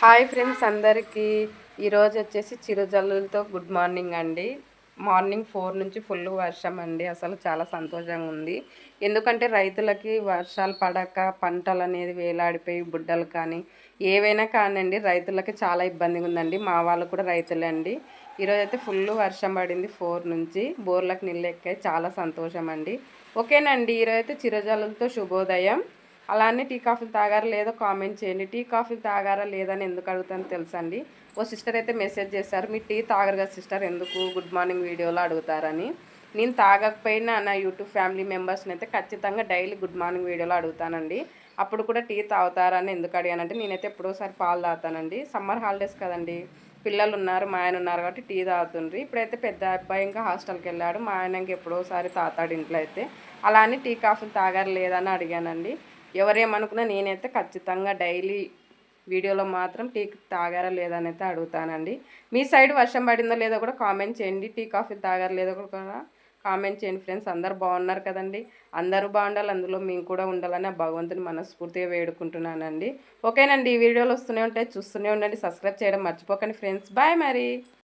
Hi friends అందరికీ ఈరోజు వచ్చేసి చిరుజల్లులతో గుడ్ మార్నింగ్ అండి. మార్నింగ్ 4 నుంచి ఫుల్ వర్షం అండి. అసలు చాలా సంతోషంగా ఉంది. ఎందుకంటే రైతులకి వర్షాలు పడక పంటలు అనేది వేలాడిపోయి బుడ్డలు కానీ ఏవైనా కానివ్వండి రైతులకి చాలా ఇబ్బందిగా ఉందండి. మా వాళ్ళు కూడా రైతులే అండి. ఈరోజు అయితే ఫుల్ వర్షం పడింది 4 నుంచి. బోర్లకు నీళ్ళు ఎక్కాయి. చాలా సంతోషం అండి. ఓకేనండి, ఈరోజు అయితే చిరుజల్లులతో శుభోదయం. అలానే టీ కాఫీలు తాగారా లేదో కామెంట్ చేయండి. టీ కాఫీలు తాగారా లేదని ఎందుకు అడుగుతాను తెలుసండి. ఓ సిస్టర్ అయితే మెసేజ్ చేశారు, మీరు టీ తాగరు కదా సిస్టర్, ఎందుకు గుడ్ మార్నింగ్ వీడియోలో అడుగుతారని. నేను తాగకపోయినా నా యూట్యూబ్ ఫ్యామిలీ మెంబర్స్ని అయితే ఖచ్చితంగా డైలీ గుడ్ మార్నింగ్ వీడియోలో అడుగుతానండి. అప్పుడు కూడా టీ తాగుతారని ఎందుకు అడిగానంటే నేనైతే ఎప్పుడోసారి పాలు తాగుతానండి. సమ్మర్ హాలిడేస్ కదండి, పిల్లలు ఉన్నారు, మా ఆయన ఉన్నారు కాబట్టి టీ తాగుతుండ్రి. ఇప్పుడైతే పెద్ద అబ్బాయి ఇంకా హాస్టల్కి వెళ్ళాడు. మా ఆయన ఇంకా ఎప్పుడోసారి తాతాడు ఇంట్లో అయితే. అలా అని టీ కాఫీలు తాగారు లేదని అడిగానండి. ఎవరేమనుకున్నా నేనైతే ఖచ్చితంగా డైలీ వీడియోలో మాత్రం టీ తాగారా లేదని అయితే అడుగుతానండి. మీ సైడ్ వర్షం పడిందో లేదో కూడా కామెంట్ చేయండి. టీ కాఫీ తాగారా లేదో కూడా కామెంట్ చేయండి ఫ్రెండ్స్. అందరు బాగున్నారు కదండి. అందరూ బాగుండాలి, అందులో మేము కూడా ఉండాలని ఆ భగవంతుని మనస్ఫూర్తిగా వేడుకుంటున్నానండి. ఓకేనండి, ఈ వీడియోలు వస్తూనే ఉంటాయి, చూస్తూనే ఉండండి. సబ్స్క్రైబ్ చేయడం మర్చిపోకండి ఫ్రెండ్స్. బాయ్ మరి.